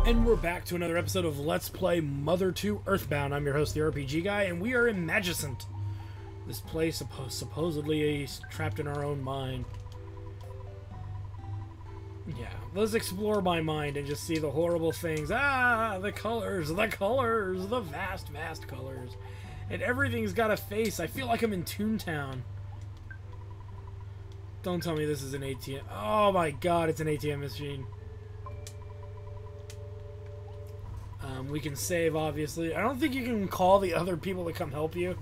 And we're back to another episode of Let's Play Mother 2 Earthbound. I'm your host, the RPG Guy, and we are in Magicent. This place supposedly is trapped in our own mind. Yeah, let's explore my mind and just see the horrible things. Ah, the colors, the vast, vast colors. And everything's got a face. I feel like I'm in Toontown. Don't tell me this is an ATM. Oh my god, it's an ATM machine. We can save, obviously. I don't think you can call the other people to come help you,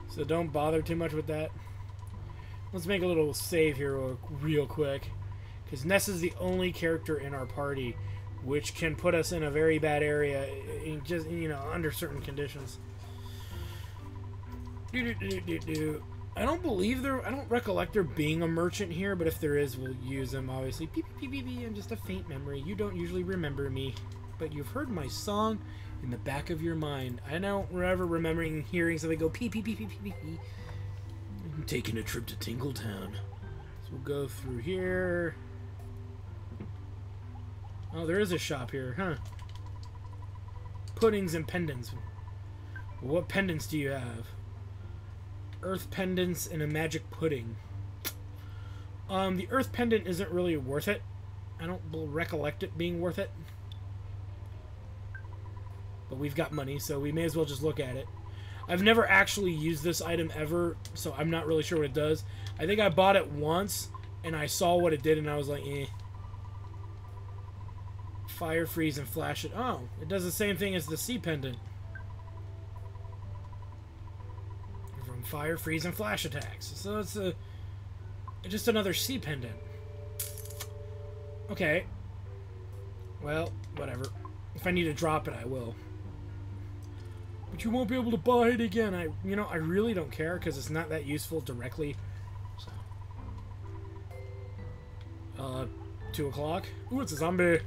so don't bother too much with that. Let's make a little save here real quick, because Ness is the only character in our party which can put us in a very bad area, in just, you know, under certain conditions. I don't believe I don't recollect there being a merchant here, but if there is, we'll use him, obviously. Beep, beep, beep, beep, I'm just a faint memory. You don't usually remember me, but you've heard my song in the back of your mind. I don't ever remembering hearing something go pee, pee, pee, pee, pee, pee, pee. I'm taking a trip to Tingletown. So we'll go through here. Oh, there is a shop here, huh? Puddings and pendants. What pendants do you have? Earth pendants and a magic pudding. The earth pendant isn't really worth it. I don't recollect it being worth it. But we've got money, so we may as well just look at it. I've never actually used this item ever, so I'm not really sure what it does. I think I bought it once, and I saw what it did, and I was like, eh. Fire, freeze, and flash it. Oh, it does the same thing as the sea pendant. From fire, freeze, and flash attacks. So it's just another sea pendant. Okay. Well, whatever. If I need to drop it, I will. But you won't be able to buy it again. I really don't care because it's not that useful directly. So. 2 o'clock. Ooh, it's a zombie.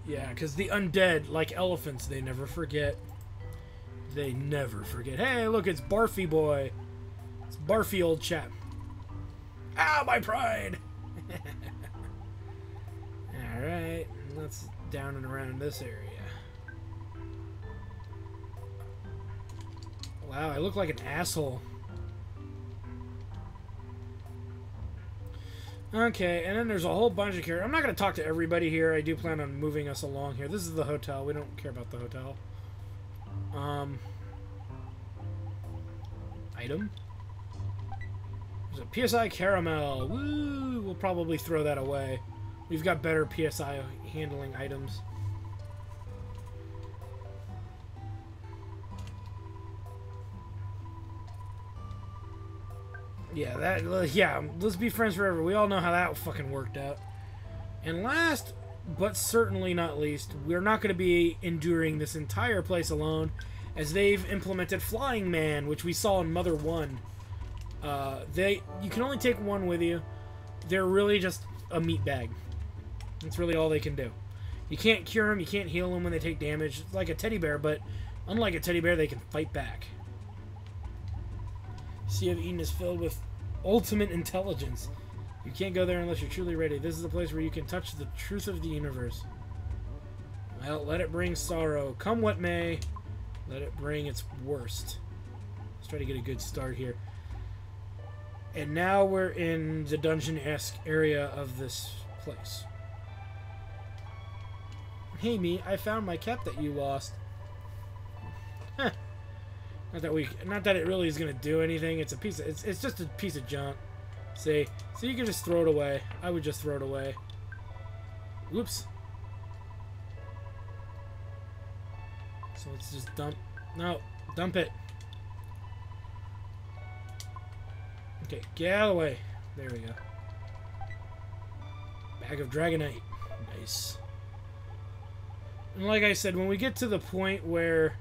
Yeah, because the undead, like elephants, they never forget. They never forget. Hey, look, it's Barfy Boy. It's Barfy, old chap. Ow, my pride! Alright, let's down and around this area. Wow, I look like an asshole. Okay, and then there's a whole bunch of characters. I'm not going to talk to everybody here. I do plan on moving us along here. This is the hotel. We don't care about the hotel. Item? There's a PSI caramel. Woo! We'll probably throw that away. We've got better PSI handling items. Yeah, let's be friends forever. We all know how that fucking worked out. And last, but certainly not least, we're not going to be enduring this entire place alone, as they've implemented Flying Man, which we saw in Mother 1. You can only take one with you. They're really just a meat bag. That's really all they can do. You can't cure them, you can't heal them when they take damage. It's like a teddy bear, but unlike a teddy bear, they can fight back. Sea of Eden is filled with ultimate intelligence. You can't go there unless you're truly ready. This is the place where you can touch the truth of the universe. Well, let it bring sorrow. Come what may, let it bring its worst. Let's try to get a good start here. And now we're in the dungeon-esque area of this place. Hey, me, I found my cap that you lost. Huh. Not that it really is gonna do anything. It's just a piece of junk. See, so you can just throw it away. I would just throw it away. Whoops. So let's just dump. No, dump it. Okay, get out of the way. There we go. Bag of Dragonite. Nice. And like I said, when we get to the point where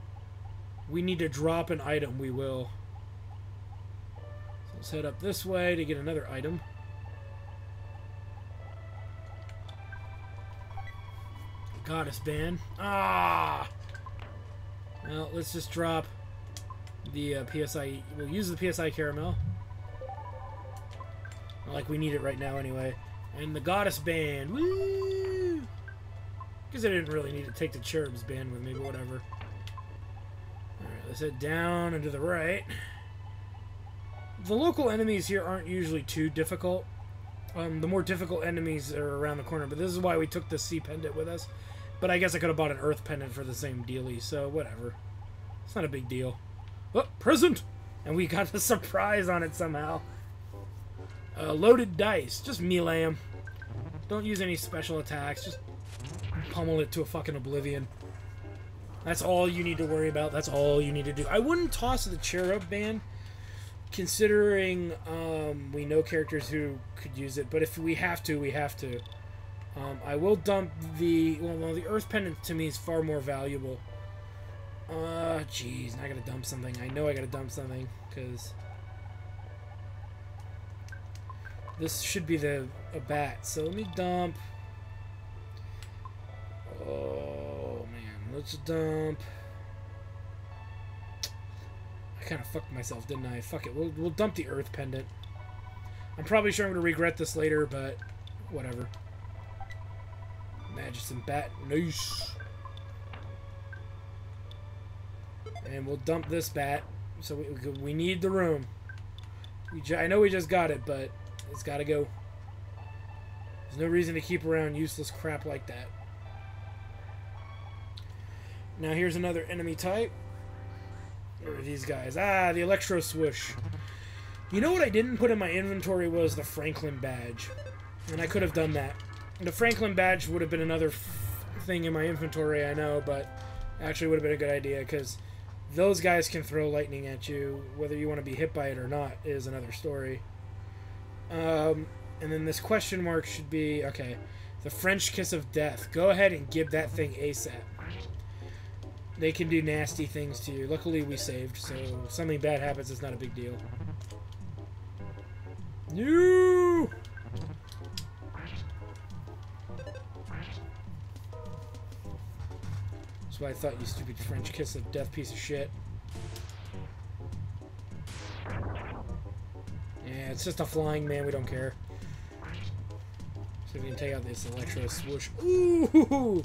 we need to drop an item, we will. So let's head up this way to get another item. Goddess Band. Ah! Well, let's just drop the PSI. We'll use the PSI caramel. Not like we need it right now anyway. And the Goddess Band. Woo! Because I didn't really need to take the Cherub's Band with me, but whatever. Alright, let's head down and to the right. The local enemies here aren't usually too difficult. The more difficult enemies are around the corner, but this is why we took the Sea Pendant with us. But I guess I could have bought an Earth Pendant for the same dealie, so whatever. It's not a big deal. Oh, present! And we got the surprise on it somehow. Loaded dice. Just melee 'em. Don't use any special attacks. Just pummel it to a fucking oblivion. That's all you need to worry about. That's all you need to do. I wouldn't toss the Cherub Band, considering we know characters who could use it. But if we have to, we have to. I will dump the... Well, the Earth Pendant to me is far more valuable. Jeez. I gotta dump something. I know I gotta dump something, because... This should be a bat. So let me dump... Oh, man. Let's dump... I kind of fucked myself, didn't I? Fuck it. We'll dump the Earth Pendant. I'm probably sure I'm going to regret this later, but whatever. Magicent bat. Nice. And we'll dump this bat. So we need the room. I know we just got it, but it's got to go. There's no reason to keep around useless crap like that. Now here's another enemy type. Where are these guys? Ah, the Electro Swoosh. You know what I didn't put in my inventory was the Franklin Badge. And I could have done that. The Franklin Badge would have been another thing in my inventory, I know, but actually would have been a good idea, because those guys can throw lightning at you. Whether you want to be hit by it or not is another story. And then this question mark should be, okay, the French Kiss of Death. Go ahead and give that thing ASAP. They can do nasty things to you. Luckily, we saved, so if something bad happens, it's not a big deal. No! That's what I thought, you stupid French Kiss of Death piece of shit. Yeah, it's just a flying man. We don't care. So we can take out this Electro Swoosh. Ooh!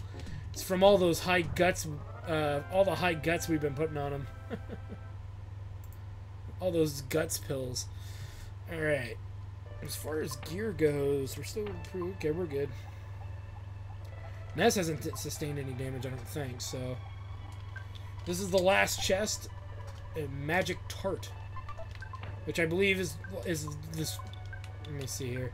It's from all those high guts... all the high guts we've been putting on him. All those guts pills. Alright. As far as gear goes, we're still pretty... Okay, we're good. Ness hasn't sustained any damage, I don't think, so... This is the last chest. A Magic Tart. Which I believe is this... Let me see here.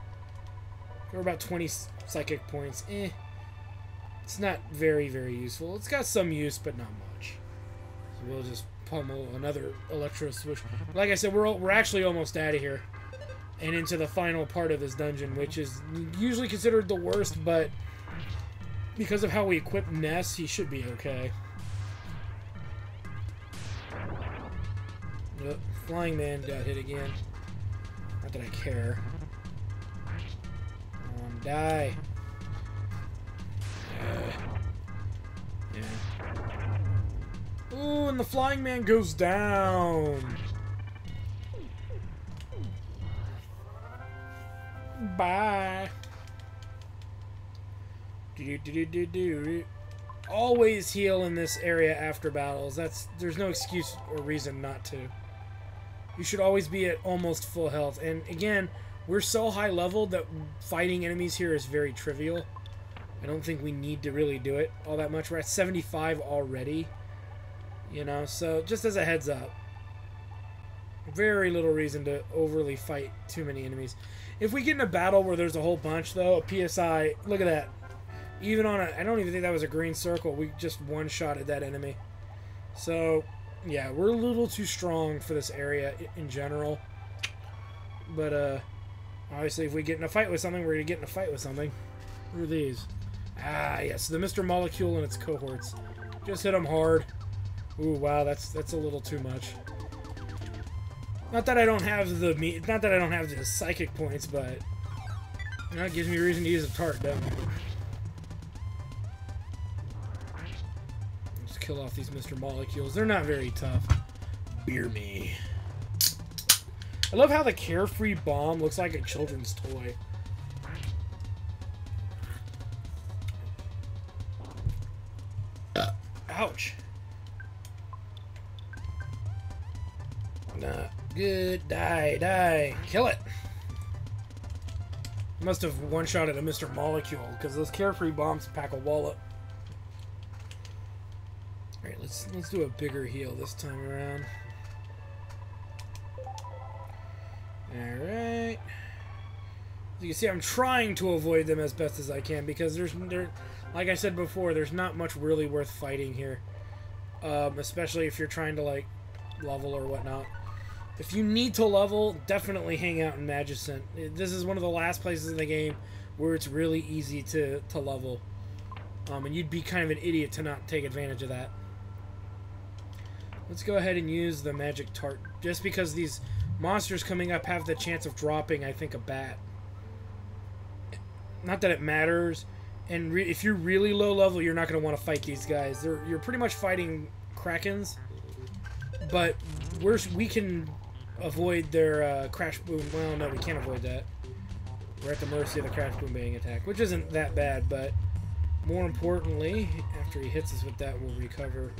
We're about 20 psychic points. It's not very, very useful. It's got some use, but not much. So we'll just pummel another Electro Swoosh. Like I said, we're actually almost out of here. And into the final part of this dungeon, which is usually considered the worst, but because of how we equip Ness, he should be okay. Yep, Flying Man got hit again. Not that I care. Come on, die. Yeah. Ooh, and the Flying Man goes down. Bye. Always heal in this area after battles. There's no excuse or reason not to. You should always be at almost full health. And again, we're so high level that fighting enemies here is very trivial. I don't think we need to really do it all that much. We're at 75 already. You know, so just as a heads up. Very little reason to overly fight too many enemies. If we get in a battle where there's a whole bunch, though, a PSI, look at that. Even on I don't even think that was a green circle. We just one-shotted that enemy. So, yeah, we're a little too strong for this area in general. But, obviously, if we get in a fight with something, we're going to get in a fight with something. What are these? Ah, yes, the Mr. Molecule and its cohorts. Just hit them hard. Ooh, wow, that's a little too much. Not that I don't have the psychic points, but that gives me a reason to use a tart, doesn't it? Just kill off these Mr. Molecules. They're not very tough. Beer me. I love how the Carefree Bomb looks like a children's toy. Ouch. Not good. Die, die. Kill it. Must have one-shotted a Mr. Molecule, because those carefree bombs pack a wallop. Alright, let's do a bigger heal this time around. Alright. As you can see, I'm trying to avoid them as best as I can, because like I said before, there's not much really worth fighting here. Especially if you're trying to, like, level or whatnot. If you need to level, definitely hang out in Magicent. This is one of the last places in the game where it's really easy to level. And you'd be kind of an idiot to not take advantage of that. Let's go ahead and use the magic tart. Just because these monsters coming up have the chance of dropping, I think, a bat. Not that it matters. And if you're really low level, you're not going to want to fight these guys. You're pretty much fighting Krakens. But we can avoid their crash boom. Well, no, we can't avoid that. We're at the mercy of the crash boom bang attack, which isn't that bad, but more importantly, after he hits us with that, we'll recover.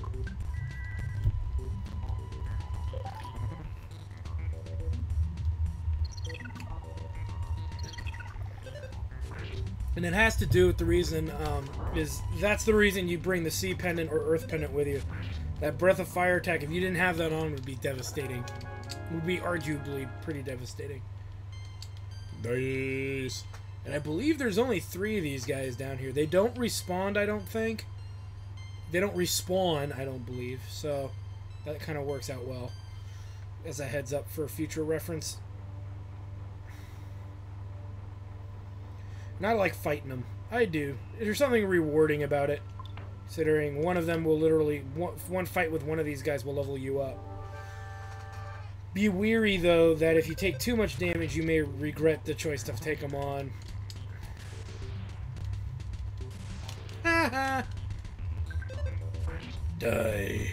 And it has to do with the reason, that's the reason you bring the Sea Pendant or Earth Pendant with you. That Breath of Fire attack, if you didn't have that on, would be devastating. Would be arguably pretty devastating. Nice. And I believe there's only 3 of these guys down here. They don't respawn, I don't think. They don't respawn, I don't believe. So that kind of works out well. As a heads up for future reference. And I like fighting them. I do. There's something rewarding about it. Considering one of them will literally... One fight with one of these guys will level you up. Be wary, though, that if you take too much damage, you may regret the choice to take them on. Haha! Die.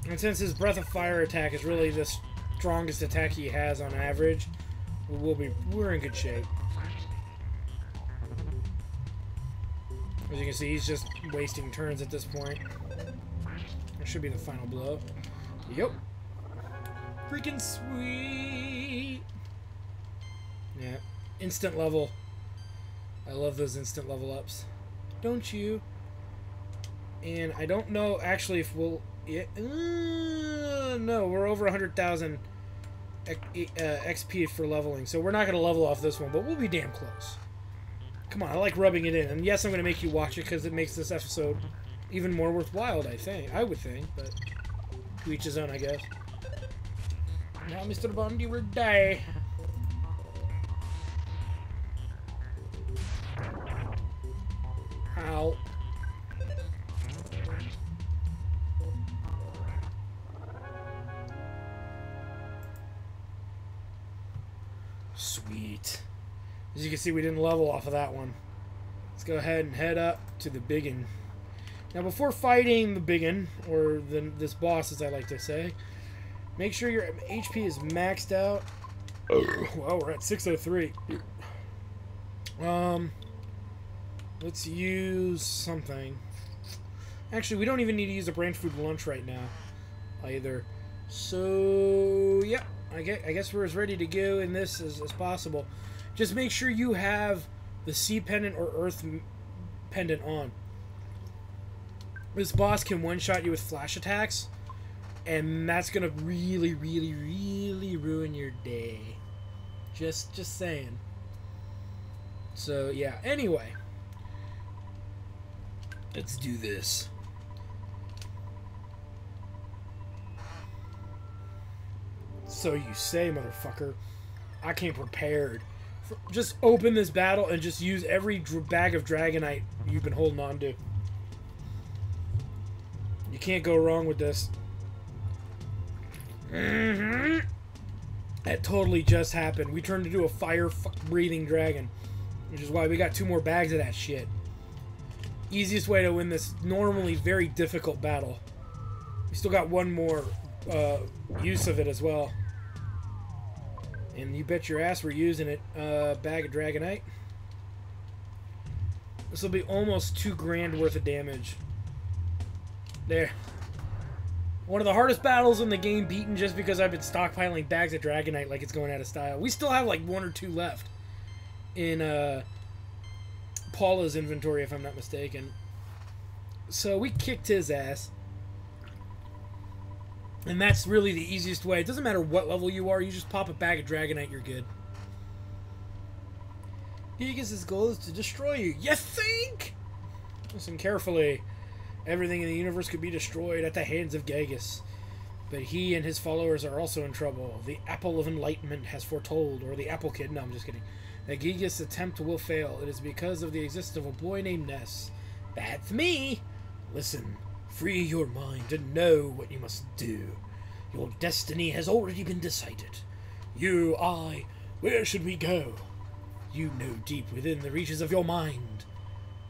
And since his Breath of Fire attack is really the strongest attack he has on average, we're in good shape. As you can see, he's just wasting turns at this point. That should be the final blow. Yep. Freaking sweet. Yeah. Instant level. I love those instant level ups. Don't you? And I don't know actually if we'll... Yeah, no, we're over 100,000 XP for leveling. So we're not going to level off this one, but we'll be damn close. Come on, I like rubbing it in. And yes, I'm going to make you watch it because it makes this episode even more worthwhile, I would think, but to each his own, I guess. Now, Mr. Bond, you will die. Ow. Sweet. As you can see, we didn't level off of that one. Let's go ahead and head up to the biggin. Now, before fighting the biggin, or this boss, as I like to say, make sure your HP is maxed out. Well, we're at 603. Let's use something. Actually, we don't even need to use a branch food lunch right now, either. So, yeah, I guess we're as ready to go in this as possible. Just make sure you have the Sea Pendant or Earth Pendant on. This boss can one-shot you with flash attacks, and that's gonna really, really, really ruin your day. Just saying. So yeah. Anyway, let's do this. So you say, motherfucker. I came prepared. Just open this battle and just use every bag of Dragonite you've been holding on to. You can't go wrong with this. That totally just happened. We turned into a fire-breathing dragon. Which is why we got 2 more bags of that shit. Easiest way to win this normally very difficult battle. We still got 1 more use of it as well. And you bet your ass we're using it. Bag of Dragonite. This will be almost 2 grand worth of damage. There. One of the hardest battles in the game, beaten just because I've been stockpiling bags of Dragonite like it's going out of style. We still have like 1 or 2 left in Paula's inventory, if I'm not mistaken. So we kicked his ass. And that's really the easiest way. It doesn't matter what level you are, you just pop a bag of Dragonite, you're good. Gigas' goal is to destroy you. You think? Listen carefully. Everything in the universe could be destroyed at the hands of Gigas. But he and his followers are also in trouble. The Apple of Enlightenment has foretold, or the Apple Kid, no, I'm just kidding, that Gigas' attempt will fail. It is because of the existence of a boy named Ness. That's me! Listen, free your mind and know what you must do. Your destiny has already been decided. You, I, where should we go? You know deep within the reaches of your mind.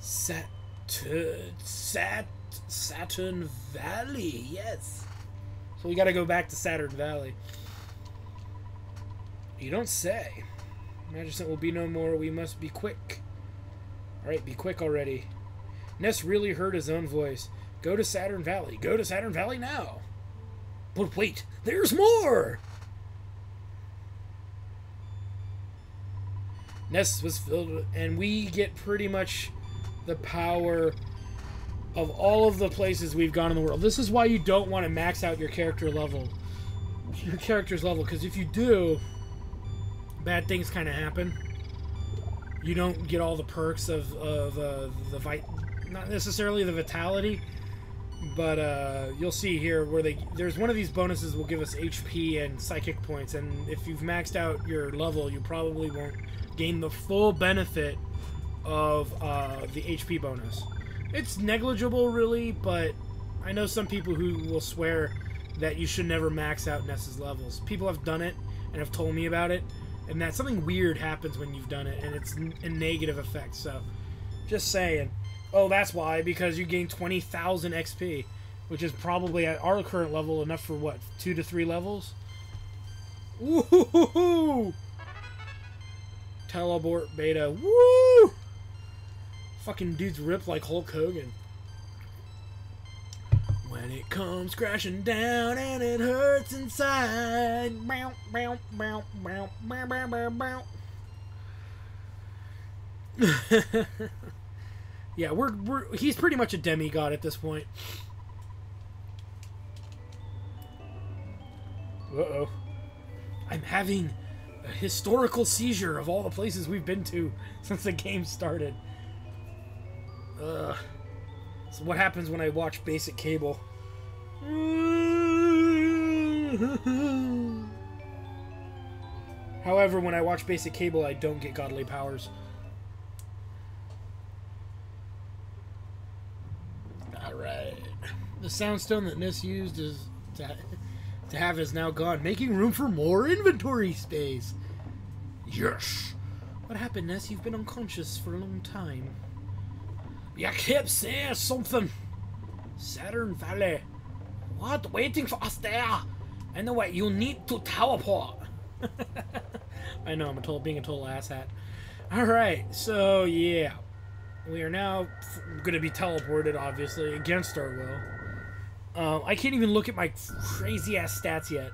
Saturn Valley, yes. So we gotta go back to Saturn Valley. You don't say. Magicent will be no more. We must be quick. Alright, be quick already. Ness really heard his own voice. Go to Saturn Valley. Go to Saturn Valley now. But wait, there's more! Ness was filled, and we get pretty much the power of all of the places we've gone in the world. This is why you don't want to max out your character level. Your character's level, because if you do, bad things kind of happen. You don't get all the perks of the not necessarily the vitality, but you'll see here where there's one of these bonuses will give us HP and psychic points, and if you've maxed out your level, you probably won't gain the full benefit of the HP bonus. It's negligible, really, but I know some people who will swear that you should never max out Ness's levels. People have done it and have told me about it, and that something weird happens when you've done it, and it's a negative effect. So, just saying. Oh, that's why, because you gain 20,000 XP, which is probably at our current level enough for what, 2 to 3 levels? Woohoo! Teleport beta. Woo! Fucking dude's ripped like Hulk Hogan. When it comes crashing down and it hurts inside. Bow, bow, bow, bow, bow, bow, bow, bow. Yeah, he's pretty much a demigod at this point. Uh-oh. I'm having a historical seizure of all the places we've been to since the game started. Ugh. So what happens when I watch basic cable? However, when I watch basic cable, I don't get godly powers. Alright. The soundstone that Ness used to have is now gone, making room for more inventory space. Yes. What happened, Ness? You've been unconscious for a long time. You kept saying something. Saturn Valley. What? Waiting for us there. Anyway, you need to teleport. I know, I'm being a total asshat. Alright, so yeah. We are now going to be teleported, obviously, against our will. I can't even look at my crazy-ass stats yet.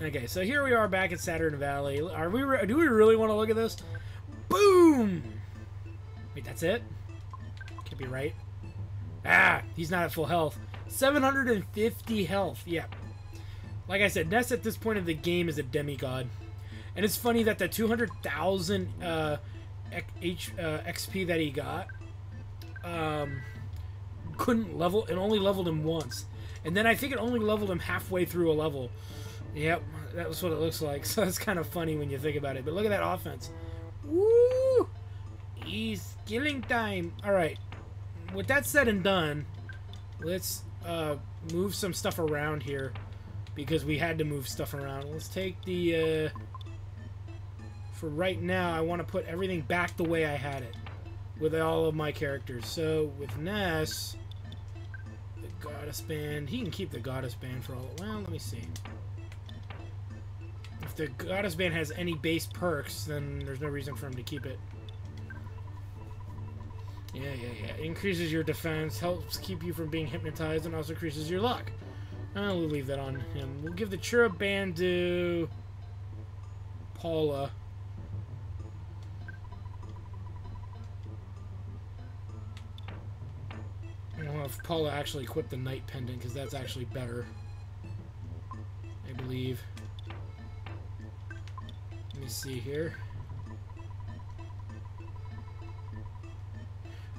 Okay, so here we are back at Saturn Valley. Do we really want to look at this? Boom! Wait, that's it? Can't be right. Ah, he's not at full health. 750 health. Yeah. Like I said, Ness at this point of the game is a demigod. And it's funny that the 200,000 XP that he got couldn't level. It only leveled him once. And then I think it only leveled him halfway through a level. Yep, that was what it looks like. So it's kind of funny when you think about it. But look at that offense. Woo! He's killing time. Alright. With that said and done, let's move some stuff around here. Because we had to move stuff around. Let's take the... for right now, I want to put everything back the way I had it. With all of my characters. So, with Ness... the Goddess Band... He can keep the Goddess Band for all... Well, let me see. If the Goddess Band has any base perks, then there's no reason for him to keep it. Yeah. Increases your defense, helps keep you from being hypnotized, and also increases your luck. We'll leave that on him. We'll give the cherub band to Paula. I don't know if Paula actually equipped the Knight Pendant, because that's actually better. I believe. Let me see here.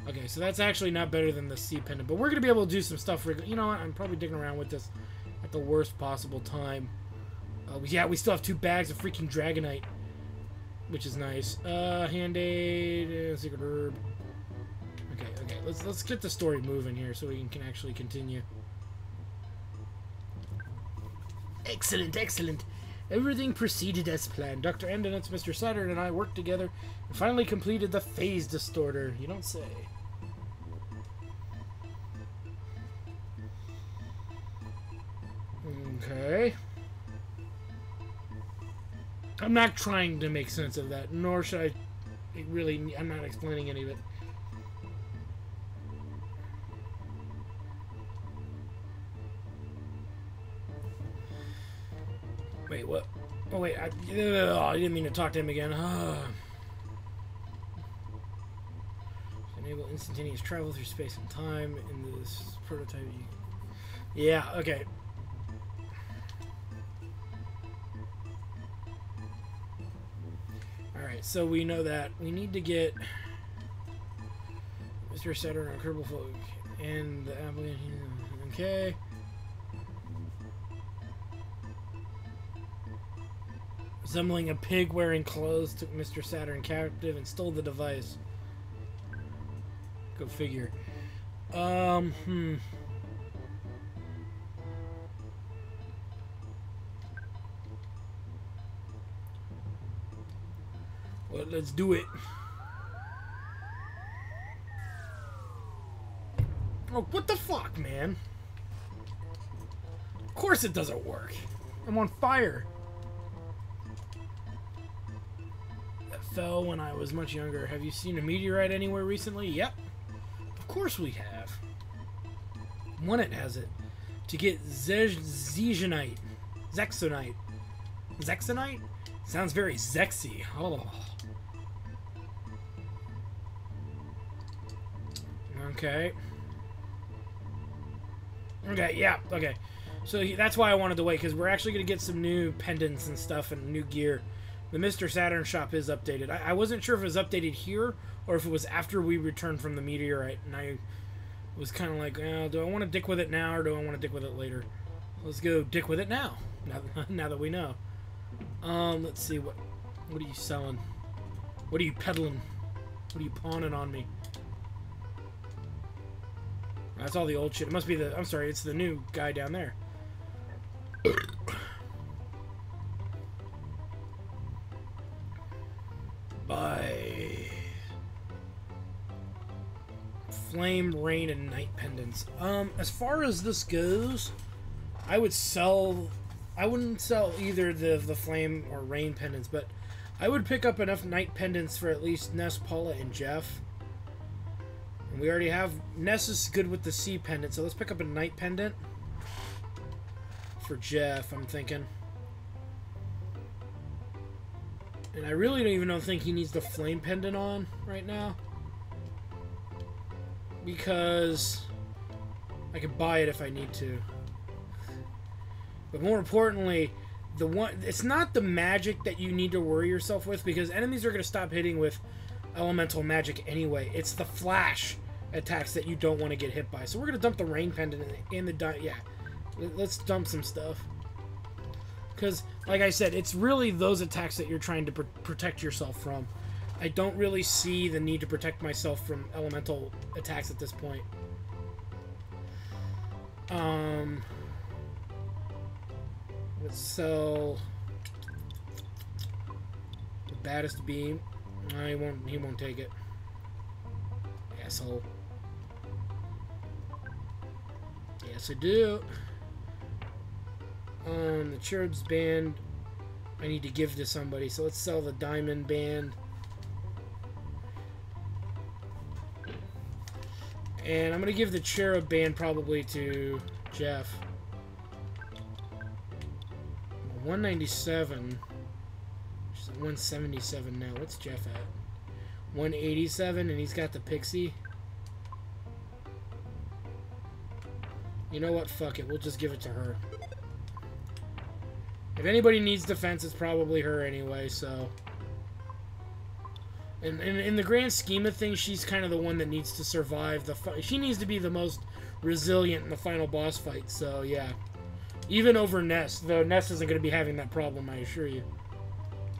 Okay, so that's actually not better than the C Pendant, but we're going to be able to do some stuff. You know what? I'm probably digging around with this at the worst possible time. Yeah, we still have 2 bags of freaking Dragonite, which is nice. Hand-Aid, Secret Herb. Okay, let's get the story moving here so we can actually continue. Excellent. Everything proceeded as planned. Dr. Endonitz, Mr. Saturn, and I worked together and finally completed the phase distorter. You don't say. Okay. I'm not trying to make sense of that, nor should I really. I'm not explaining any of it. Wait, what? Oh, wait, I didn't mean to talk to him again. Enable instantaneous travel through space and time in this prototype. Yeah, okay. Alright, so we know that. We need to get Mr. Saturn on Kerbal Folk and the Avalanche. Okay. Resembling a pig wearing clothes, took Mr. Saturn captive and stole the device. Go figure. Well, let's do it. Oh, what the fuck, man? Of course it doesn't work. I'm on fire. Fell when I was much younger. Have you seen a meteorite anywhere recently? Yep. Of course we have. One has it. To get Zexonite. Zexonite? Sounds very sexy. Oh. Okay. Okay, yeah, okay. So that's why I wanted to wait, because we're actually going to get some new pendants and stuff and new gear. The Mr. Saturn shop is updated. I wasn't sure if it was updated here or if it was after we returned from the meteorite. And I was kind of like, do I want to dick with it now or do I want to dick with it later? Let's go dick with it now. Now that we know. Let's see. What are you selling? What are you peddling? What are you pawning on me? That's all the old shit. It must be the... I'm sorry, it's the new guy down there. By Flame, Rain, and Night Pendants. As far as this goes, I would sell... I wouldn't sell either the Flame or Rain Pendants, but I would pick up enough Night Pendants for at least Ness, Paula, and Jeff. And we already have... Ness is good with the C Pendant, so let's pick up a Night Pendant for Jeff, I'm thinking. And I really don't even think he needs the Flame Pendant on right now. Because I could buy it if I need to. But more importantly, it's not the magic that you need to worry yourself with, because enemies are going to stop hitting with elemental magic anyway. It's the flash attacks that you don't want to get hit by. So we're going to dump the Rain Pendant in the... Yeah, let's dump some stuff. Because, like I said, it's really those attacks that you're trying to protect yourself from. I don't really see the need to protect myself from elemental attacks at this point. Let's sell the baddest beam. No, he won't take it. Asshole. Yes, I do. The Cherub's Band I need to give to somebody, so let's sell the Diamond Band. And I'm going to give the Cherub Band probably to Jeff. 197. She's at 177 now. What's Jeff at? 187, and he's got the Pixie. You know what? Fuck it. We'll just give it to her. If anybody needs defense, it's probably her anyway, so... And in the grand scheme of things, she's kind of the one that needs to survive the fight. She needs to be the most resilient in the final boss fight, so yeah. Even over Ness, though Ness isn't going to be having that problem, I assure you.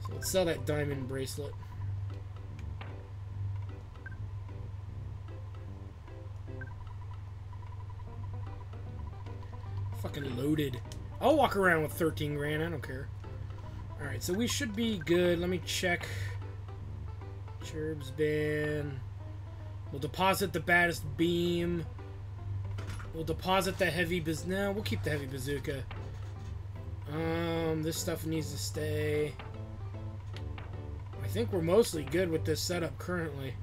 So let's sell that diamond bracelet. Fucking loaded. I'll walk around with 13 grand, I don't care. Alright, so we should be good. Let me check. Cherub's Band. We'll deposit the baddest beam. We'll deposit the heavy no, we'll keep the heavy bazooka. This stuff needs to stay. I think we're mostly good with this setup currently.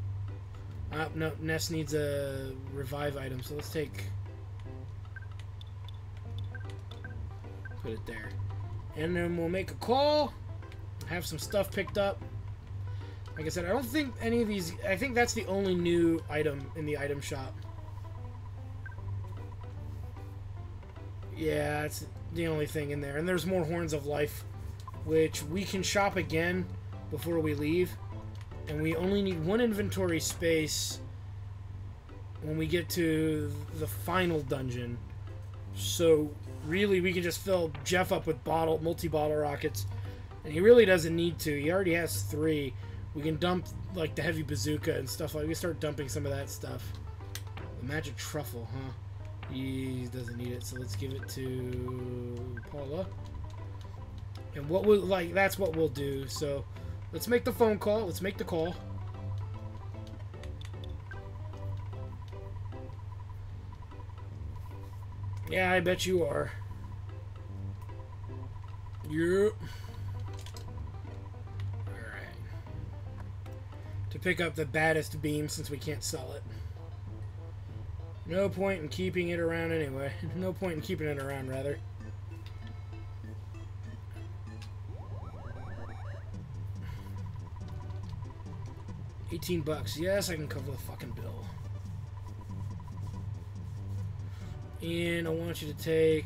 No, Ness needs a revive item, so let's take... Put it there. And then we'll make a call. Have some stuff picked up. Like I said, I don't think any of these... I think that's the only new item in the item shop. Yeah, that's the only thing in there. And there's more Horns of Life, which we can shop again before we leave. And we only need one inventory space when we get to the final dungeon. So, really, we can just fill Jeff up with multi-bottle rockets. And he really doesn't need to. He already has 3. We can dump, like, the heavy bazooka and stuff. Like, we start dumping some of that stuff. The magic truffle, huh? He doesn't need it, so let's give it to Paula. And what we'll, like, that's what we'll do. So, let's make the phone call. Let's make the call. Yeah, I bet you are. Yep. Alright. To pick up the baddest beam since we can't sell it. No point in keeping it around anyway. No point in keeping it around, rather. $18. Yes, I can cover the fucking bill. And I want you to take...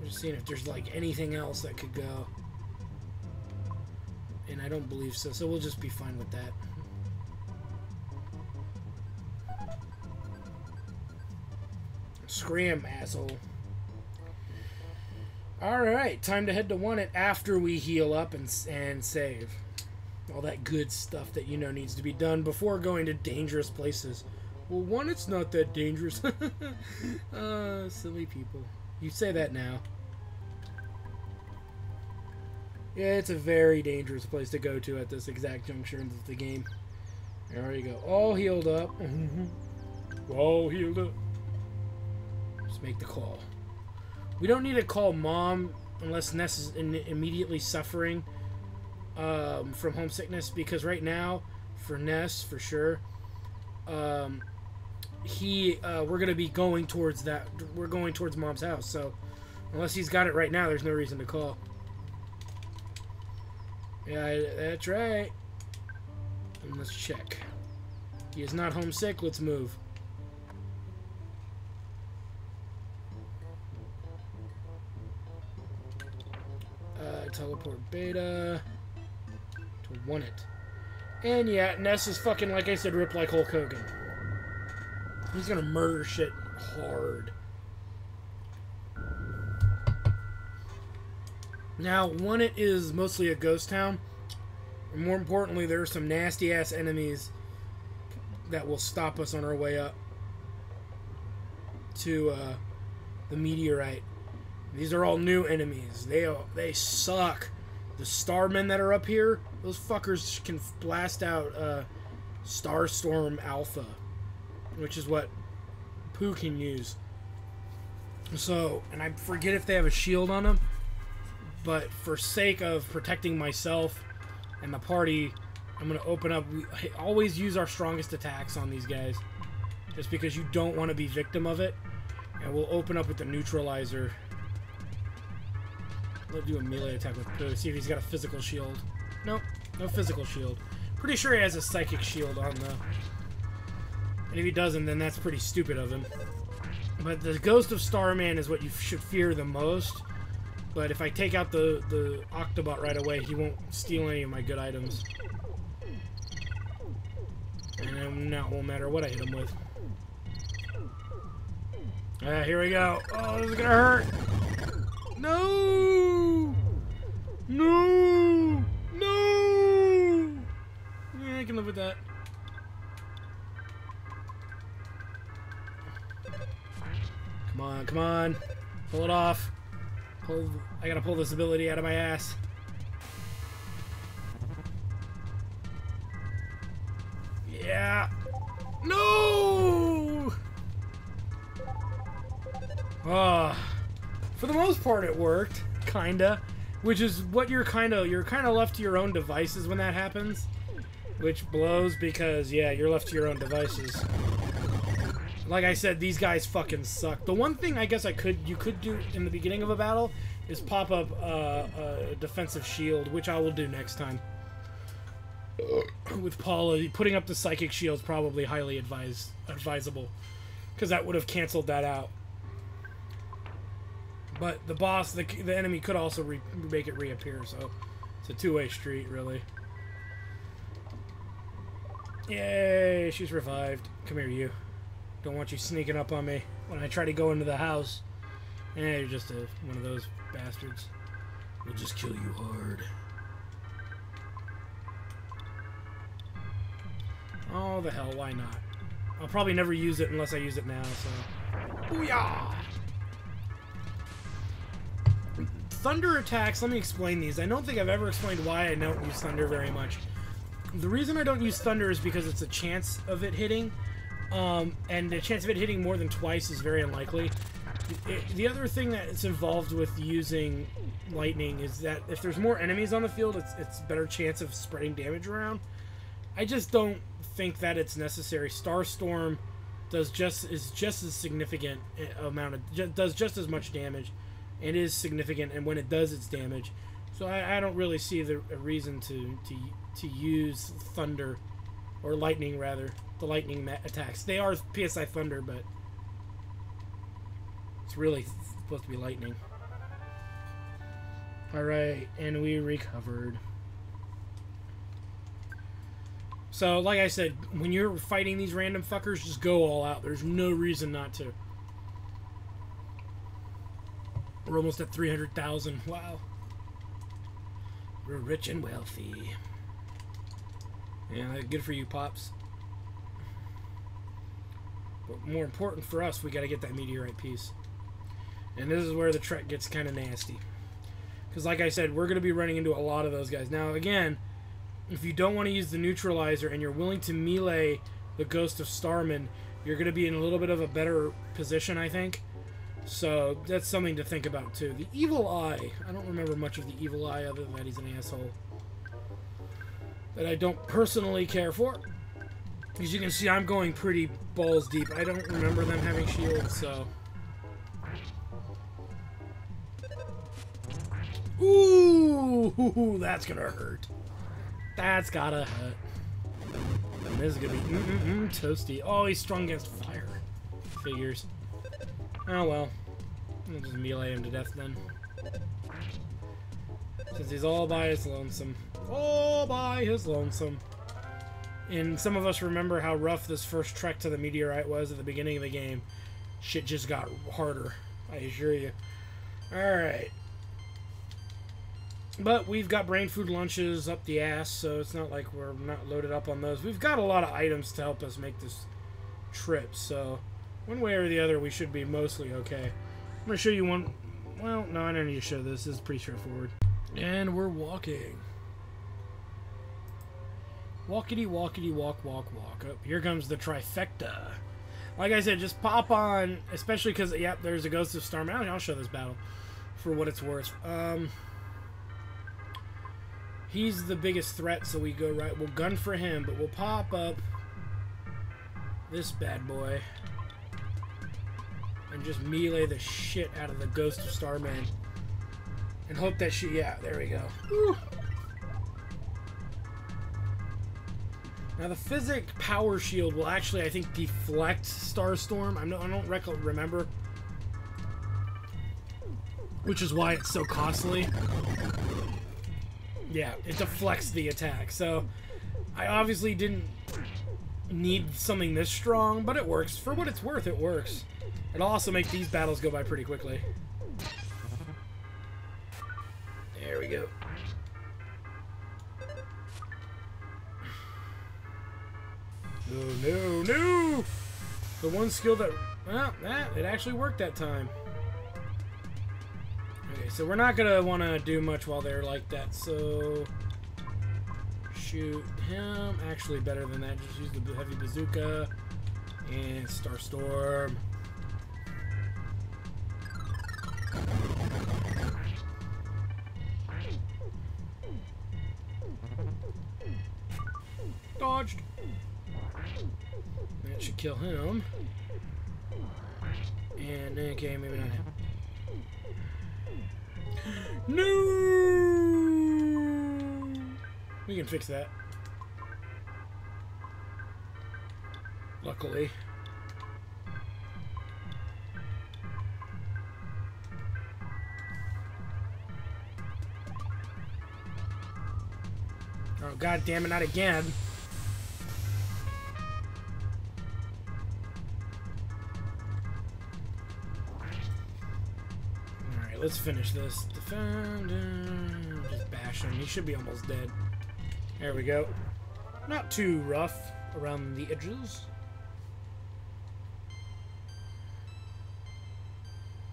I'm just seeing if there's, like, anything else that could go. And I don't believe so, so we'll just be fine with that. Scram, asshole. Alright, time to head to One It after we heal up and save. All that good stuff that you know needs to be done before going to dangerous places. Well, One It's not that dangerous. Silly people. You say that now. Yeah, it's a very dangerous place to go to at this exact juncture of the game. There you go. All healed up. All healed up. Let's make the call. We don't need to call Mom unless Ness is immediately suffering from homesickness, because right now, for Ness, for sure, we're gonna be going towards that. We're going towards Mom's house, so unless he's got it right now, there's no reason to call. Yeah, that's right. And let's check. He is not homesick. Let's move. Teleport beta to One It. And yeah, Ness is fucking, like I said, ripped like Hulk Hogan. He's gonna murder shit hard. Now, One It is mostly a ghost town. And more importantly, there are some nasty ass enemies that will stop us on our way up to the meteorite. These are all new enemies. They suck. The starmen that are up here, those fuckers can blast out Starstorm Alpha, which is what Pooh can use. So, and I forget if they have a shield on them, but for sake of protecting myself and the party, I'm going to open up. We always use our strongest attacks on these guys. Just because you don't want to be victim of it. And we'll open up with the neutralizer. We'll do a melee attack with Pooh. See if he's got a physical shield. Nope, no physical shield. Pretty sure he has a psychic shield on though. And if he doesn't, then that's pretty stupid of him. But the Ghost of Starman is what you should fear the most. But if I take out the Octobot right away, he won't steal any of my good items. And now it won't matter what I hit him with. Here we go. Oh, this is gonna hurt. No! No! No! Yeah, I can live with that. Come on, come on. Pull it off. I gotta pull this ability out of my ass. Yeah. No! For the most part it worked, kinda. Which is what you're kinda left to your own devices when that happens. Which blows because, yeah, you're left to your own devices. Like I said, these guys fucking suck. The one thing I guess you could do in the beginning of a battle is pop up a defensive shield, which I will do next time. With Paula, putting up the psychic shield is probably highly advisable. Because that would have canceled that out. But the boss, the enemy could also make it reappear, so it's a two-way street, really. Yay, she's revived. Come here, you. Don't want you sneaking up on me when I try to go into the house. You're just one of those bastards. We'll just kill you hard. Oh, the hell, why not? I'll probably never use it unless I use it now, so... Booyah! Thunder attacks, let me explain these. I don't think I've ever explained why I don't use thunder very much. The reason I don't use thunder is because it's a chance of it hitting, and the chance of it hitting more than twice is very unlikely. The other thing that's involved with using lightning is that if there's more enemies on the field, it's a better chance of spreading damage around. I just don't think that it's necessary. Starstorm is just as significant amount of does just as much damage. It is significant, and when it does its damage, so I don't really see a reason to use thunder or lightning rather. The lightning attacks, they are PSI thunder, but it's really supposed to be lightning. All right, and we recovered. So, like I said, when you're fighting these random fuckers, just go all out. There's no reason not to. We're almost at 300,000. Wow. We're rich and wealthy. Yeah, good for you, Pops. But more important for us, we got to get that meteorite piece. And this is where the trek gets kind of nasty. Because like I said, we're going to be running into a lot of those guys. Now, again, if you don't want to use the neutralizer and you're willing to melee the Ghost of Starman, you're going to be in a little bit of a better position, I think. So that's something to think about too. The Evil Eye. I don't remember much of the Evil Eye other than that he's an asshole. That I don't personally care for. As you can see, I'm going pretty balls deep. I don't remember them having shields, so... Ooh, that's gonna hurt. That's gotta hurt. And this is gonna be toasty. Oh, he's strong against fire. Figures. Oh well. I'll just melee him to death then. Since he's all by his lonesome. All by his lonesome. And some of us remember how rough this first trek to the meteorite was at the beginning of the game. Shit just got harder, I assure you. Alright. But we've got brain food lunches up the ass, so it's not like we're not loaded up on those. We've got a lot of items to help us make this trip, so one way or the other we should be mostly okay. I'm going to show you one. Well, no, I don't need to show this. This is pretty straightforward. And we're walking. Walkity, walkity, walk, walk, walk. Oh, here comes the trifecta. Like I said, just pop on, especially because, yep, there's a Ghost of Starman. I'll show this battle for what it's worth. He's the biggest threat, so we go right. We'll gun for him, but we'll pop up this bad boy and just melee the shit out of the Ghost of Starman. And hope that she... Yeah, there we go. Woo. Now, the Physic Power Shield will actually, I think, deflect Starstorm. I don't remember. Which is why it's so costly. Yeah, it deflects the attack. So, I obviously didn't need something this strong, but it works. For what it's worth, it works. It'll also make these battles go by pretty quickly. There we go. No, no, no! The one skill that... Well, it actually worked that time. Okay, so we're not gonna want to do much while they're like that, so... Shoot him. Actually, better than that. Just use the heavy bazooka. And Starstorm. Dodged. That should kill him. And okay, maybe not him. No! We can fix that. Luckily. Oh, god damn it, not again. Alright, let's finish this. Defend. Just bash him. He should be almost dead. There we go. Not too rough around the edges.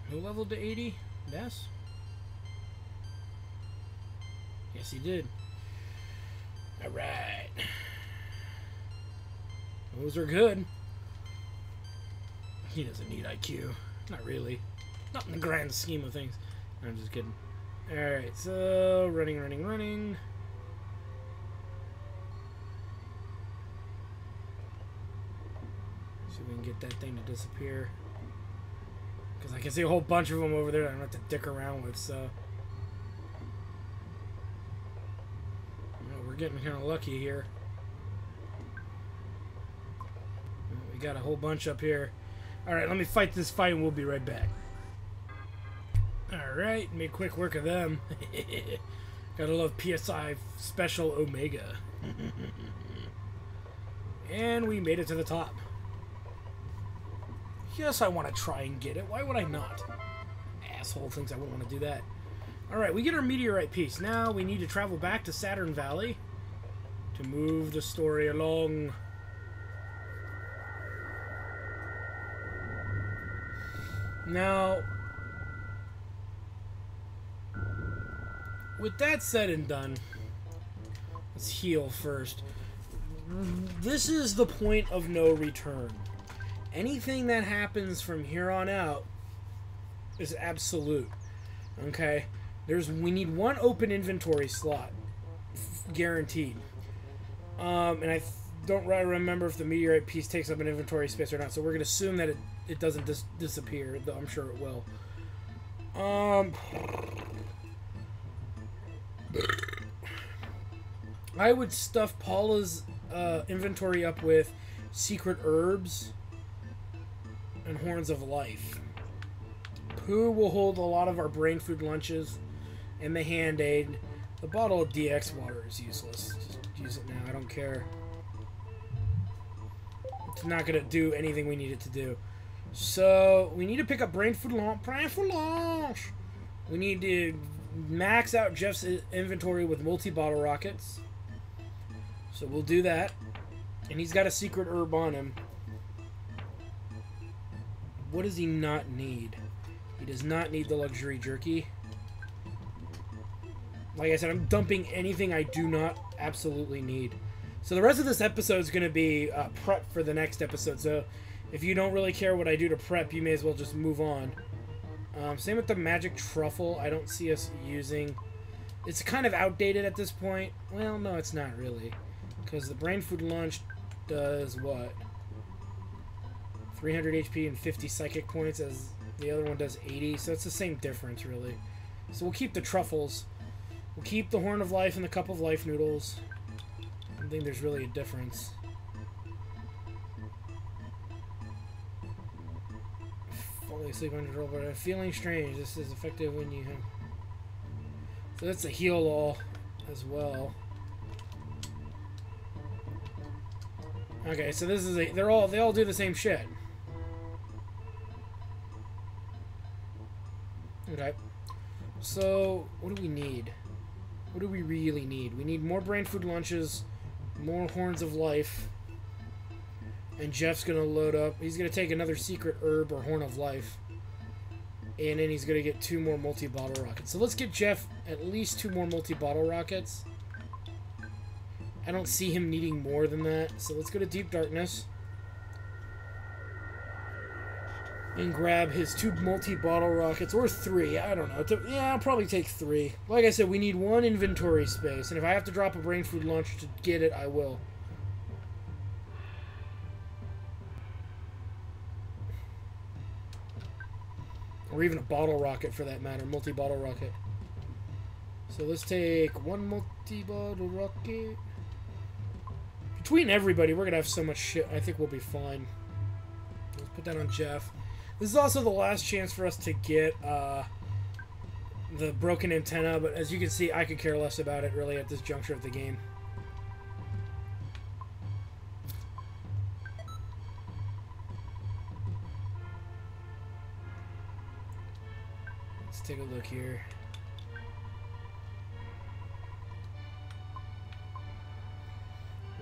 Who leveled to 80? Yes? Yes, he did. Alright. Those are good. He doesn't need IQ. Not really. Not in the grand scheme of things. I'm just kidding. Alright, so running. See if we can get that thing to disappear. Because I can see a whole bunch of them over there that I don't have to dick around with, so... We're getting kind of lucky here. We got a whole bunch up here. Alright, let me fight this fight and we'll be right back. Alright, made quick work of them. Gotta love PSI Special Omega. And we made it to the top. Yes, I want to try and get it. Why would I not? Asshole thinks I wouldn't want to do that. Alright, we get our meteorite piece. Now we need to travel back to Saturn Valley to move the story along. Now, with that said and done, let's heal first. This is the point of no return. Anything that happens from here on out is absolute. Okay? We need one open inventory slot. Guaranteed. And I don't remember if the meteorite piece takes up an inventory space or not, so we're going to assume that it doesn't disappear, though I'm sure it will. I would stuff Paula's inventory up with secret herbs and horns of life. Pooh will hold a lot of our brain food lunches and the hand aid. The bottle of DX water is useless. Just use it now. I don't care. It's not going to do anything we need it to do. So, we need to pick up brain food lunch. We need to max out Jeff's inventory with multi-bottle rockets. So, we'll do that. And he's got a secret herb on him. What does he not need? He does not need the luxury jerky. Like I said, I'm dumping anything I do not absolutely need. So the rest of this episode is going to be prep for the next episode. So if you don't really care what I do to prep, you may as well just move on. Same with the magic truffle. I don't see us using It's kind of outdated at this point. Well, no, it's not really. Because the brain food launch does what? 300 HP and 50 psychic points, as the other one does 80. So it's the same difference, really. So we'll keep the truffles. We'll keep the Horn of Life and the Cup of Life noodles. I don't think there's really a difference. Falling asleep under control, but feeling strange. This is effective when you have... So that's a heal all as well. Okay, so this is a... they all do the same shit. Okay. So, what do we need? What do we really need? We need more brain food lunches, more Horns of Life, and Jeff's gonna load up. He's gonna take another secret herb or Horn of Life, and then he's gonna get 2 more multi-bottle rockets. So let's get Jeff at least 2 more multi-bottle rockets. I don't see him needing more than that, so let's go to Deep Darkness and grab his 2 multi-bottle rockets, or 3, I don't know. Yeah, I'll probably take 3. Like I said, we need 1 inventory space, and if I have to drop a brain food lunch to get it, I will. Or even a bottle rocket, for that matter, multi-bottle rocket. So let's take 1 multi-bottle rocket. Between everybody, we're going to have so much shit, I think we'll be fine. Let's put that on Jeff. This is also the last chance for us to get the broken antenna, but as you can see, I could care less about it, really, at this juncture of the game. Let's take a look here.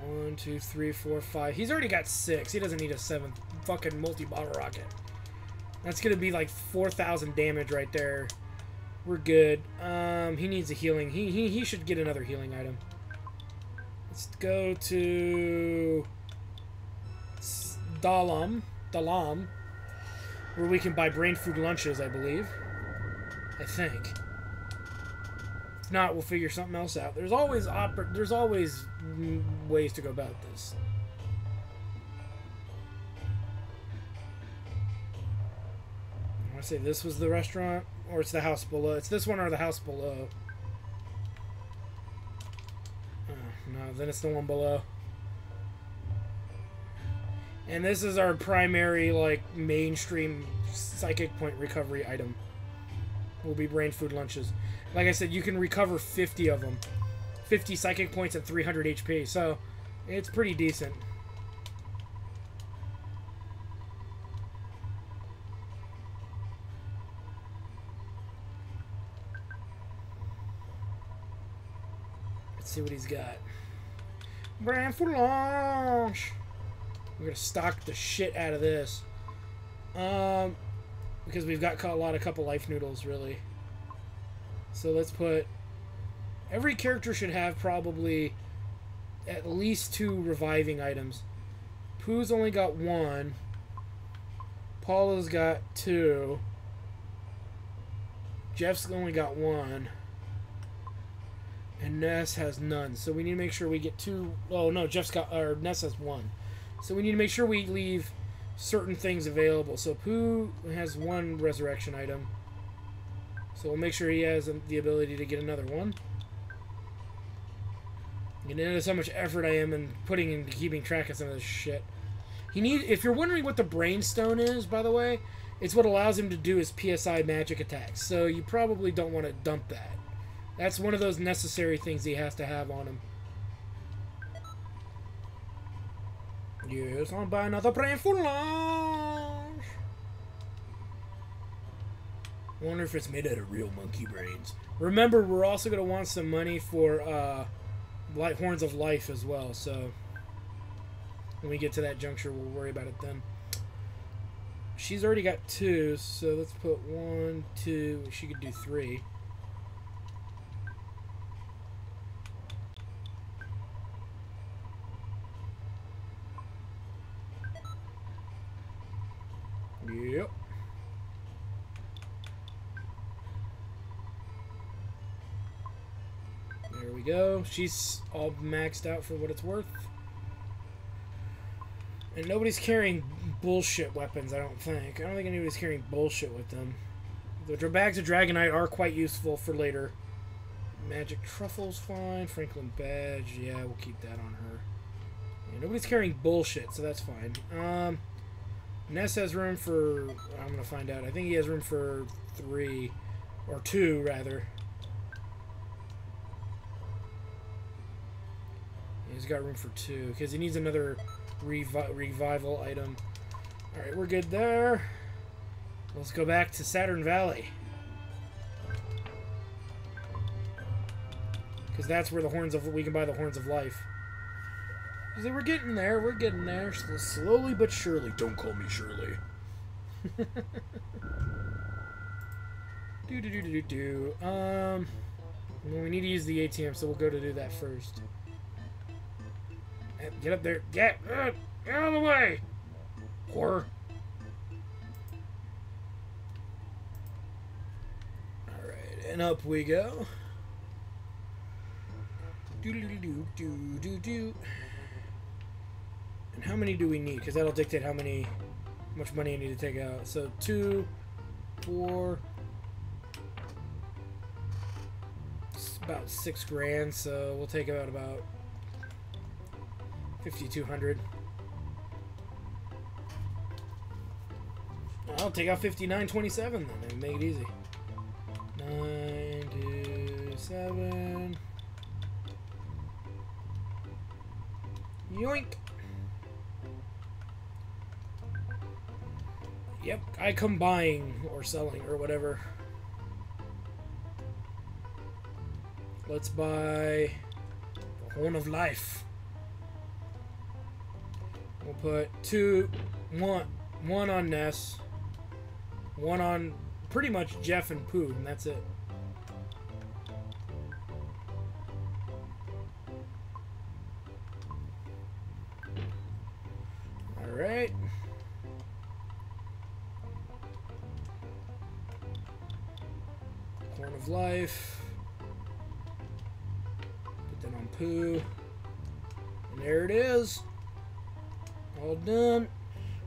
One, 2, 3, 4, 5. He's already got 6. He doesn't need a 7th fucking multi-bottle rocket. That's gonna be like 4,000 damage right there. We're good. He needs a healing. He should get another healing item. Let's go to Dalam, where we can buy brain food lunches, I believe. I think. If not, we'll figure something else out. There's always ways to go about this. I want to say this was the restaurant, or it's the house below. It's this one or the house below. No, then it's the one below. And this is our primary, like, mainstream psychic point recovery item. Will be brain food lunches. Like I said, you can recover 50 of them. 50 psychic points at 300 HP, so it's pretty decent. Let's see what he's got. Brain food lunch. We're gonna stock the shit out of this. Because we've got a couple life noodles, really. So let's put... Every character should have probably at least 2 reviving items. Pooh's only got 1. Paula's got 2. Jeff's only got 1. And Ness has none. So we need to make sure we get 2... Oh, no, Ness has 1. So we need to make sure we leave certain things available. So Pooh has 1 resurrection item. So we'll make sure he has the ability to get another one. You notice how much effort I am in putting into keeping track of some of this shit. If you're wondering what the brain stone is, by the way, it's what allows him to do his PSI magic attacks. So you probably don't want to dump that. That's one of those necessary things he has to have on him. Yes, I'll buy another brain food lunch. I wonder if it's made out of real monkey brains. Remember, we're also going to want some money for Horns of Life as well, so when we get to that juncture, we'll worry about it then. She's already got 2, so let's put 1, 2, she could do 3. Yep. There we go. She's all maxed out for what it's worth. And nobody's carrying bullshit weapons, I don't think. I don't think anybody's carrying bullshit with them. The bags of Dragonite are quite useful for later. Magic Truffle's fine. Franklin Badge, yeah, we'll keep that on her. Yeah, nobody's carrying bullshit, so that's fine. Ness has room for... I'm going to find out. I think he has room for 3. Or 2, rather. He's got room for 2, because he needs another revival item. Alright, we're good there. Let's go back to Saturn Valley. Because that's where we can buy the Horns of Life. So we're getting there, So slowly but surely. Don't call me Shirley. Well, we need to use the ATM, so we'll go to do that first. Get up there. Get out of the way! Whore. Alright, and up we go. And how many do we need? Because that'll dictate how much money I need to take out. So 2, 4... It's about 6 grand, so we'll take out about 5,200. I'll take out 59.27 then and make it easy. 97. Yoink. Yep, I come buying or selling or whatever. Let's buy the Horn of Life. We'll put 1 on Ness, 1 on pretty much Jeff and Pooh, and that's it. Alright. Horn of Life. Put that on Pooh. And there it is. All done.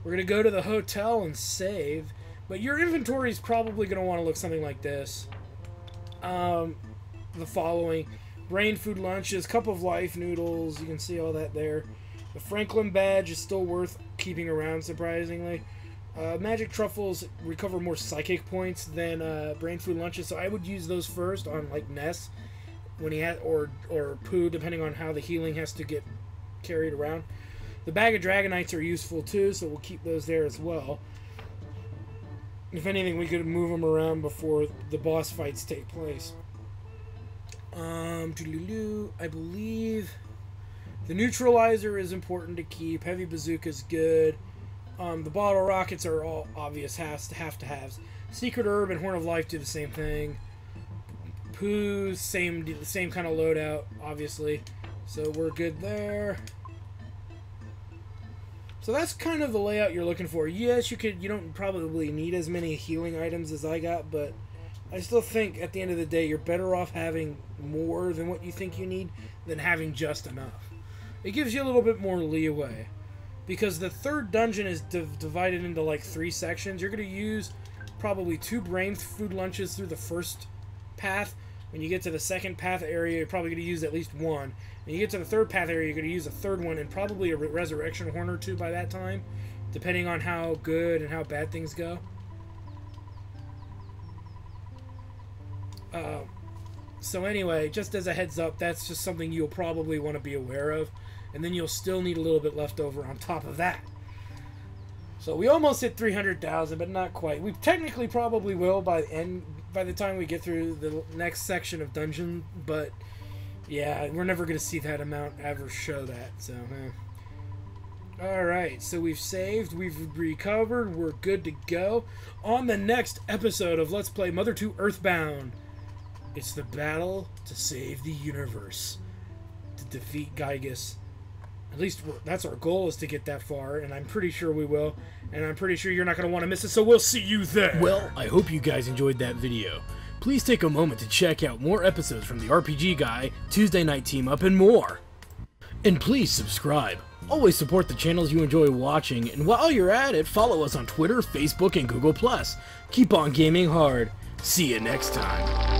We're going to go to the hotel and save. But your inventory is probably going to want to look something like this. The following. Brain food lunches, cup of life noodles. You can see all that there. The Franklin badge is still worth keeping around, surprisingly. Magic truffles recover more psychic points than brain food lunches, so I would use those first on like Ness when he had, or Pooh, depending on how the healing has to get carried around. The bag of Dragonites are useful too, so we'll keep those there as well. If anything, we could move them around before the boss fights take place. I believe the neutralizer is important to keep. Heavy bazooka is good. The bottle rockets are all obvious have-to-haves. Secret herb and Horn of Life do the same thing. Pooh's the same kind of loadout, obviously. So we're good there. So that's kind of the layout you're looking for. Yes, you don't probably need as many healing items as I got, but I still think at the end of the day you're better off having more than what you think you need than having just enough. It gives you a little bit more leeway. Because the third dungeon is divided into like 3 sections. You're going to use probably 2 brain food lunches through the first path. When you get to the second path area, you're probably going to use at least 1. When you get to the third path area, you're going to use a third one and probably a resurrection horn or 2 by that time. Depending on how good and how bad things go. So anyway, just as a heads up, that's just something you'll probably want to be aware of. And then you'll still need a little bit left over on top of that. So we almost hit 300,000, but not quite. We technically probably will by the time we get through the next section of dungeon. But yeah, we're never going to see that amount ever show that. So, alright, so we've saved, we've recovered, we're good to go. On the next episode of Let's Play Mother 2 Earthbound, it's the battle to save the universe, to defeat Gygus. At least that's our goal, is to get that far, and I'm pretty sure we will. And I'm pretty sure you're not going to want to miss it, so we'll see you there. Well, I hope you guys enjoyed that video. Please take a moment to check out more episodes from the RPG Guy, Tuesday Night Team Up, and more. And please subscribe. Always support the channels you enjoy watching, and while you're at it, follow us on Twitter, Facebook, and Google+. Keep on gaming hard. See you next time.